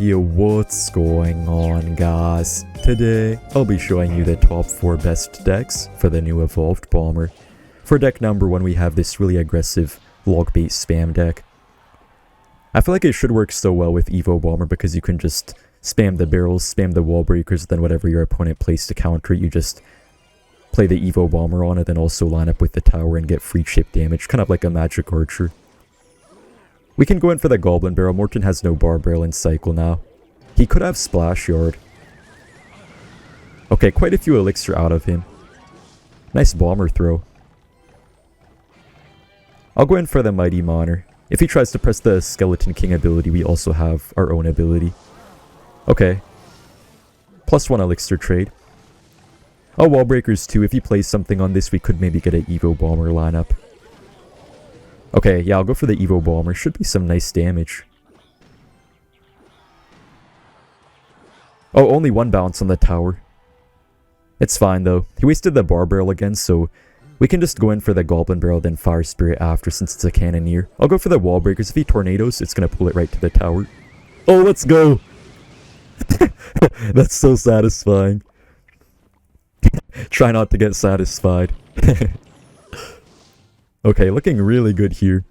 Yo, what's going on, guys? Today, I'll be showing you the top 4 best decks for the new evolved bomber. For deck number 1, we have this really aggressive Logbait spam deck. I feel like it should work so well with Evo Bomber because you can just spam the barrels, spam the wall breakers, then whatever your opponent plays to counter it, you just play the Evo Bomber on it, then also line up with the tower and get free chip damage, kind of like a magic archer. We can go in for the Goblin barrel. Morton has no bar barrel in cycle now. He could have Splash Yard. Okay, quite a few elixir out of him. Nice bomber throw. I'll go in for the Mighty Miner. If he tries to press the Skeleton King ability, we also have our own ability. Okay. +1 elixir trade. Oh, wall breakers too. If he plays something on this, we could maybe get an Evo Bomber lineup. Okay, yeah, I'll go for the Evo Bomber. Should be some nice damage. Oh, only 1 bounce on the tower. It's fine though. He wasted the bar barrel again, so we can just go in for the Goblin barrel, then Fire Spirit after since it's a Cannoneer. I'll go for the wall breakers. If he tornadoes, it's gonna pull it right to the tower. Oh, let's go! That's so satisfying. Try not to get satisfied. Okay, looking really good here.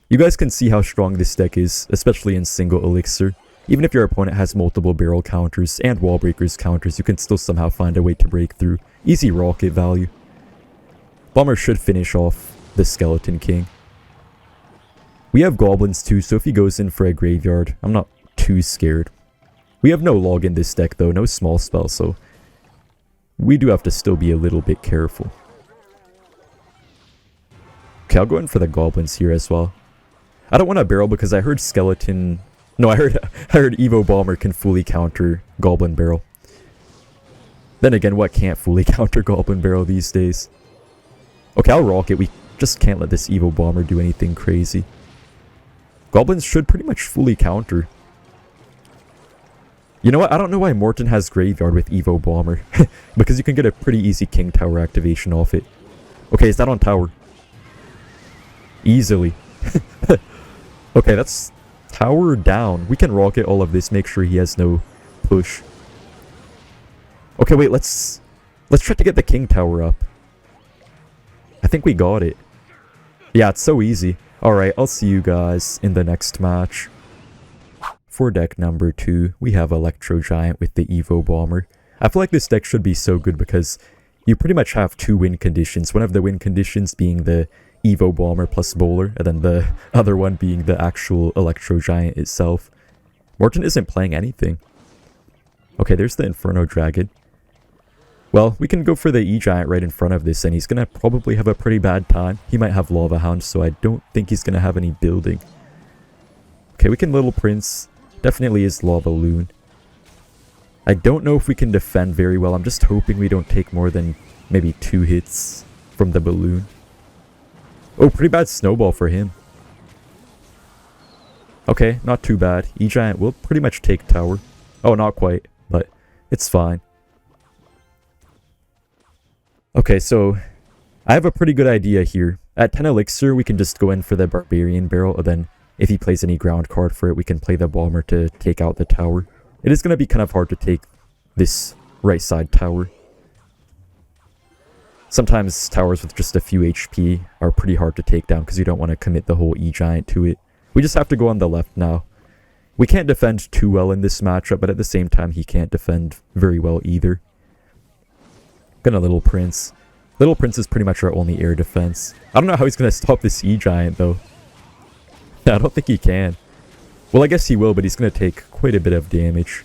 You guys can see how strong this deck is, especially in single elixir. Even if your opponent has multiple barrel counters and wall breakers counters, you can still somehow find a way to break through. Easy rocket value. Bomber should finish off the Skeleton King. We have goblins too, so if he goes in for a graveyard, I'm not too scared. We have no log in this deck though, no small spell, so we do have to still be a little bit careful. Okay, I'll go in for the goblins here as well. I don't want a barrel because I heard skeleton... No, I heard Evo Bomber can fully counter Goblin Barrel. Then again, what can't fully counter Goblin Barrel these days? Okay, I'll rock it. We just can't let this Evo Bomber do anything crazy. Goblins should pretty much fully counter. You know what? I don't know why Morton has Graveyard with Evo Bomber. Because you can get a pretty easy King Tower activation off it. Okay, is that on tower? Easily. Okay, that's tower down. We can rocket all of this, make sure he has no push. Okay, wait, let's try to get the King Tower up. I think we got it. Yeah, it's so easy. Alright, I'll see you guys in the next match. For deck number 2, we have Electro Giant with the Evo Bomber. I feel like this deck should be so good because you pretty much have 2 win conditions. One of the win conditions being the Evo Bomber plus Bowler, and then the other one being the actual Electro Giant itself. Morton isn't playing anything. Okay, there's the Inferno Dragon. Well, we can go for the E-Giant right in front of this, and he's gonna probably have a pretty bad time. He might have Lava Hound, so I don't think he's gonna have any building. Okay, we can Little Prince. Definitely is Lava Loon. I don't know if we can defend very well. I'm just hoping we don't take more than maybe 2 hits from the balloon. Oh, pretty bad snowball for him. Okay, not too bad. E-Giant will pretty much take tower. Oh, not quite, but it's fine. Okay, so I have a pretty good idea here. At 10 elixir, we can just go in for the Barbarian Barrel, and then if he plays any ground card for it, we can play the Bomber to take out the tower. It is going to be kind of hard to take this right side tower. Sometimes towers with just a few HP are pretty hard to take down because you don't want to commit the whole E-Giant to it. We just have to go on the left now. We can't defend too well in this matchup, but at the same time, he can't defend very well either. Gonna Little Prince. Little Prince is pretty much our only air defense. I don't know how he's going to stop this E-Giant, though. I don't think he can. Well, I guess he will, but he's going to take quite a bit of damage.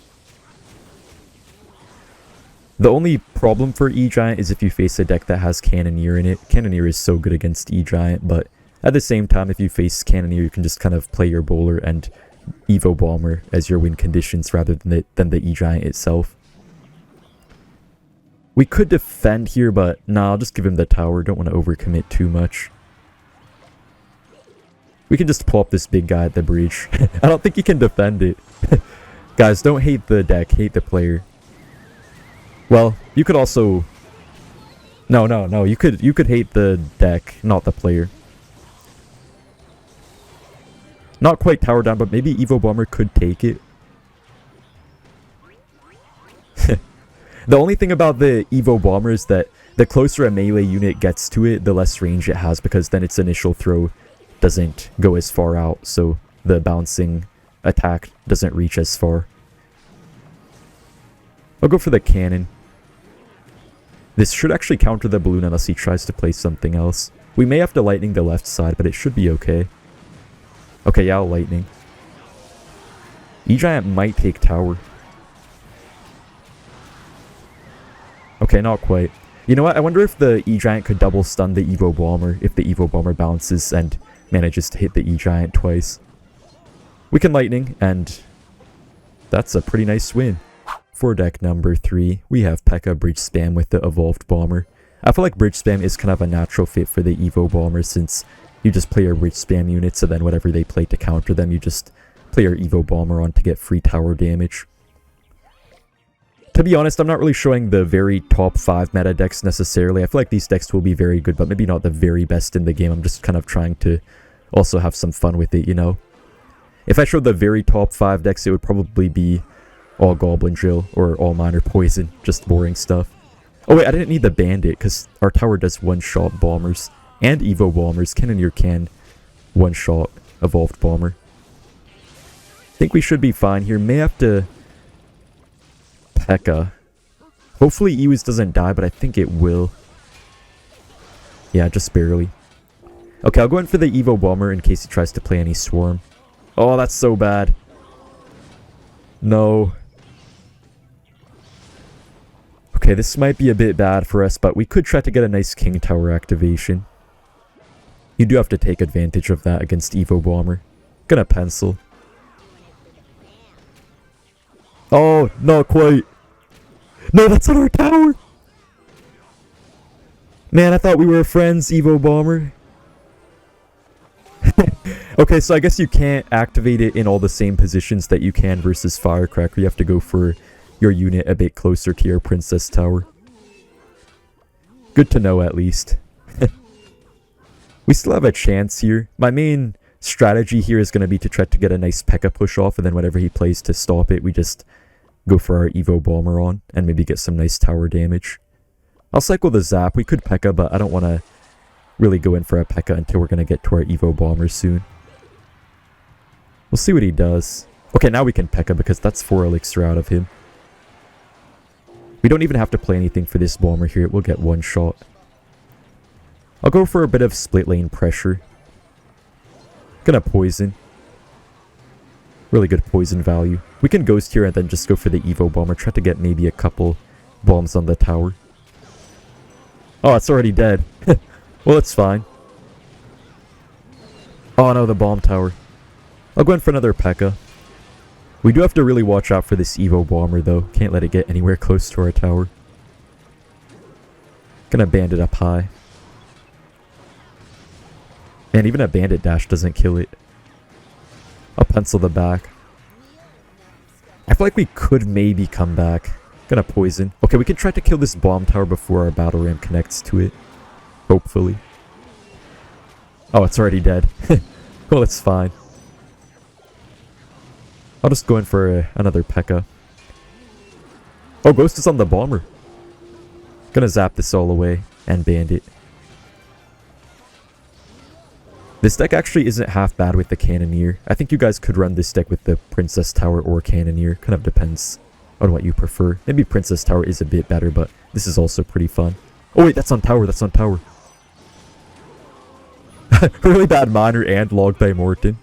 The only problem for E-Giant is if you face a deck that has Cannoneer in it. Cannoneer is so good against E-Giant, but at the same time, if you face Cannoneer, you can just kind of play your Bowler and Evo Bomber as your win conditions rather than the E-Giant itself. We could defend here, but nah, I'll just give him the tower. Don't want to overcommit too much. We can just pull up this big guy at the breach. I don't think he can defend it. Guys, don't hate the deck, hate the player. Well, you could also... No, you could hate the deck, not the player. Not quite tower down, but maybe Evo Bomber could take it. The only thing about the Evo Bomber is that the closer a melee unit gets to it, the less range it has, because then its initial throw doesn't go as far out, so the bouncing attack doesn't reach as far. I'll go for the cannon. This should actually counter the balloon unless he tries to play something else. We may have to lightning the left side, but it should be okay. Okay, yeah, I'll lightning. E-Giant might take tower. Okay, not quite. You know what? I wonder if the E-Giant could double stun the Evo Bomber if the Evo Bomber bounces and manages to hit the E-Giant twice. We can lightning, and that's a pretty nice win. For deck number 3, we have Pekka bridge spam with the evolved bomber. I feel like bridge spam is kind of a natural fit for the Evo Bomber, since you just play your bridge spam units, and then whatever they play to counter them, you just play your Evo Bomber on to get free tower damage. To be honest, I'm not really showing the very top 5 meta decks necessarily. I feel like these decks will be very good, but maybe not the very best in the game. I'm just kind of trying to also have some fun with it, you know? If I showed the very top 5 decks, it would probably be all Goblin Drill or all Minor Poison. Just boring stuff. Oh wait, I didn't need the Bandit, because our tower does one-shot bombers and Evo Bombers. Cannoneer can one-shot evolved bomber. I think we should be fine here. May have to Pekka. Hopefully Ewis doesn't die, but I think it will. Yeah, just barely. Okay, I'll go in for the Evo Bomber in case he tries to play any Swarm. Oh, that's so bad. No. Okay, this might be a bit bad for us, but we could try to get a nice King Tower activation. You do have to take advantage of that against Evo Bomber. Gonna pencil. Oh, not quite. No, that's on our tower. Man, I thought we were friends, Evo Bomber. Okay, so I guess you can't activate it in all the same positions that you can versus Firecracker. You have to go for your unit a bit closer to your Princess Tower. Good to know, at least. We still have a chance here. My main strategy here is going to be to try to get a nice Pekka push off, and then whatever he plays to stop it, we just go for our Evo Bomber on, and maybe get some nice tower damage. I'll cycle the Zap. We could Pekka, but I don't want to really go in for a Pekka until we're going to get to our Evo Bomber soon. We'll see what he does. Okay, now we can Pekka because that's 4 elixir out of him. We don't even have to play anything for this Bomber here. We'll get one shot. I'll go for a bit of split lane pressure. Gonna poison. Really good poison value. We can Ghost here and then just go for the Evo Bomber. Try to get maybe a couple bombs on the tower. Oh, it's already dead. Well, it's fine. Oh no, the bomb tower. I'll go in for another Pekka. We do have to really watch out for this Evo Bomber though. Can't let it get anywhere close to our tower. Gonna bandit up high. Man, even a bandit dash doesn't kill it. I'll pencil the back. I feel like we could maybe come back. Gonna poison. Okay, we can try to kill this bomb tower before our battle ram connects to it. Hopefully. Oh, it's already dead. Well, it's fine. I'll just go in for another Pekka. Oh, Ghost is on the bomber. Gonna zap this all away and bandit. This deck actually isn't half bad with the Cannoneer. I think you guys could run this deck with the Princess Tower or Cannoneer. Kind of depends on what you prefer. Maybe Princess Tower is a bit better, but this is also pretty fun. Oh wait, that's on tower, that's on tower. Really bad Miner and Logbait Morton.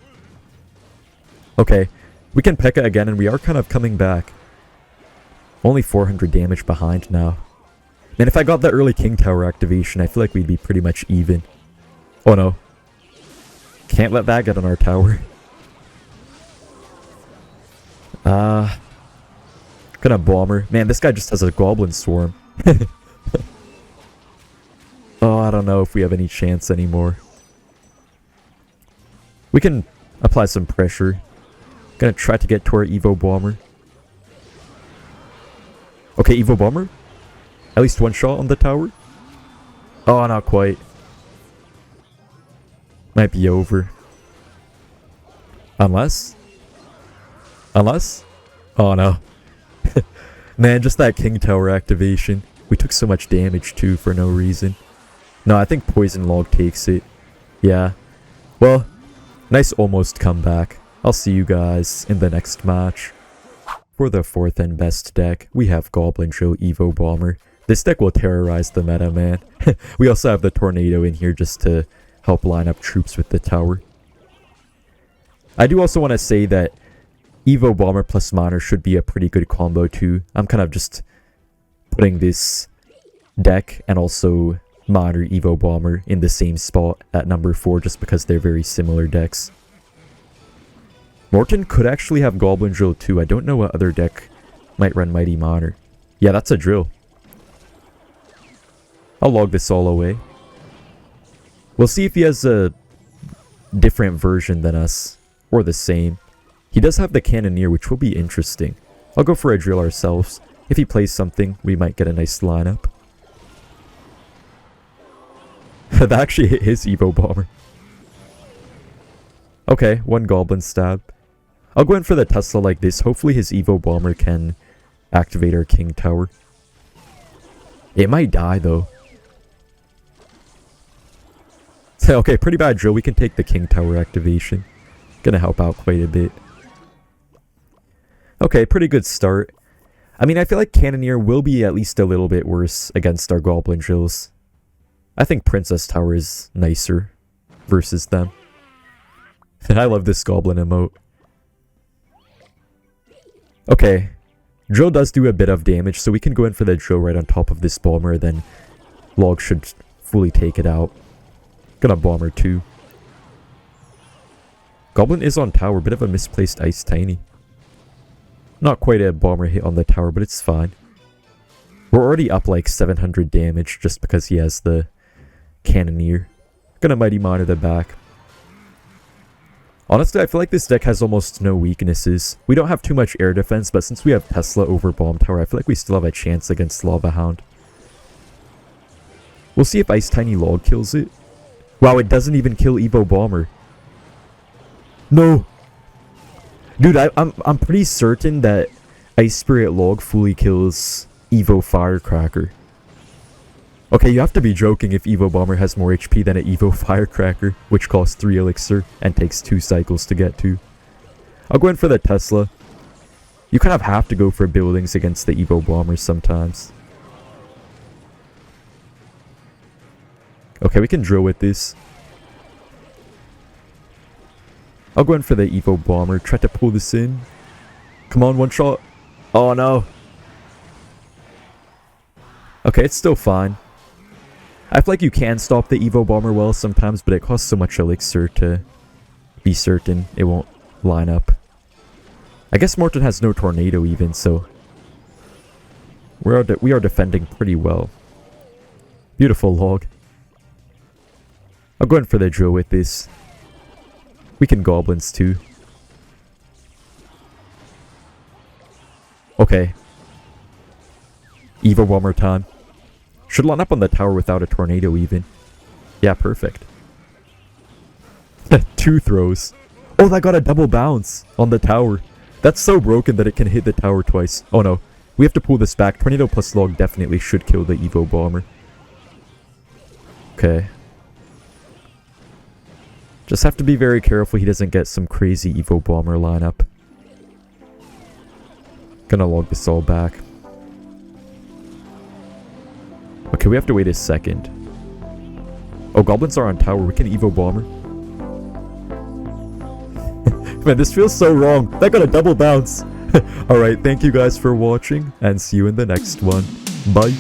Okay, we can Pekka again and we are kind of coming back. Only 400 damage behind now. Man, if I got the early King Tower activation, I feel like we'd be pretty much even. Oh no. Can't let that get on our tower. Gonna Bomber. Man, this guy just has a Goblin Swarm. Oh, I don't know if we have any chance anymore. We can apply some pressure. Gonna try to get to our Evo Bomber. Okay, Evo Bomber. At least one shot on the tower. Oh, not quite. Might be over. Unless? Oh no. Man, just that King Tower activation. We took so much damage too for no reason. No, I think Poison Log takes it. Yeah. Well, nice almost comeback. I'll see you guys in the next match. For the fourth and best deck, we have Goblin Joe Evo Bomber. This deck will terrorize the meta, man. We also have the Tornado in here just to help line up troops with the tower. I do also want to say that Evo Bomber plus Miner should be a pretty good combo too. I'm kind of just putting this deck and also Miner Evo Bomber in the same spot at number 4 just because they're very similar decks. Morton could actually have Goblin Drill too. I don't know what other deck might run Mighty Miner. Yeah, that's a drill. I'll log this all away. We'll see if he has a different version than us. Or the same. He does have the Cannoneer, which will be interesting. I'll go for a drill ourselves. If he plays something, we might get a nice lineup. That actually hit his Evo Bomber. Okay, one Goblin stab. I'll go in for the Tesla like this. Hopefully his Evo Bomber can activate our King Tower. It might die though. Okay, pretty bad drill. We can take the King Tower activation. Gonna help out quite a bit. Okay, pretty good start. I mean, I feel like Cannoneer will be at least a little bit worse against our Goblin drills. I think Princess Tower is nicer versus them. And I love this Goblin emote. Okay. Drill does do a bit of damage, so we can go in for the drill right on top of this Bomber, then Log should fully take it out. Gonna Bomber too. Goblin is on tower, bit of a misplaced Ice Tiny. Not quite a Bomber hit on the tower, but it's fine. We're already up like 700 damage just because he has the Cannoneer. Gonna Mighty Miner the back. Honestly, I feel like this deck has almost no weaknesses. We don't have too much air defense, but since we have Tesla over Bomb Tower, I feel like we still have a chance against Lava Hound. We'll see if Ice Tiny Log kills it. Wow, it doesn't even kill Evo Bomber. No! Dude, I'm pretty certain that Ice Spirit Log fully kills Evo Firecracker. Okay, you have to be joking if Evo Bomber has more HP than an Evo Firecracker, which costs 3 elixir and takes 2 cycles to get to. I'll go in for the Tesla. You kind of have to go for buildings against the Evo Bombers sometimes. Okay, we can drill with this. I'll go in for the Evo Bomber, try to pull this in. Come on, one shot. Oh no. Okay, it's still fine. I feel like you can stop the Evo Bomber well sometimes, but it costs so much elixir to be certain it won't line up. I guess Morton has no Tornado even, so we are defending pretty well. Beautiful Log. I'll go in for the drill with this. We can Goblins too. Okay. Evo Bomber time. Should line up on the tower without a Tornado even. Yeah, perfect. 2 throws. Oh, that got a double bounce on the tower. That's so broken that it can hit the tower twice. Oh no. We have to pull this back. Tornado plus Log definitely should kill the Evo Bomber. Okay. Just have to be very careful he doesn't get some crazy Evo Bomber lineup. Gonna log this all back. Okay, we have to wait a second. Oh, Goblins are on tower. We can Evo Bomber. Man, this feels so wrong. That got a double bounce. Alright, thank you guys for watching, and see you in the next one. Bye.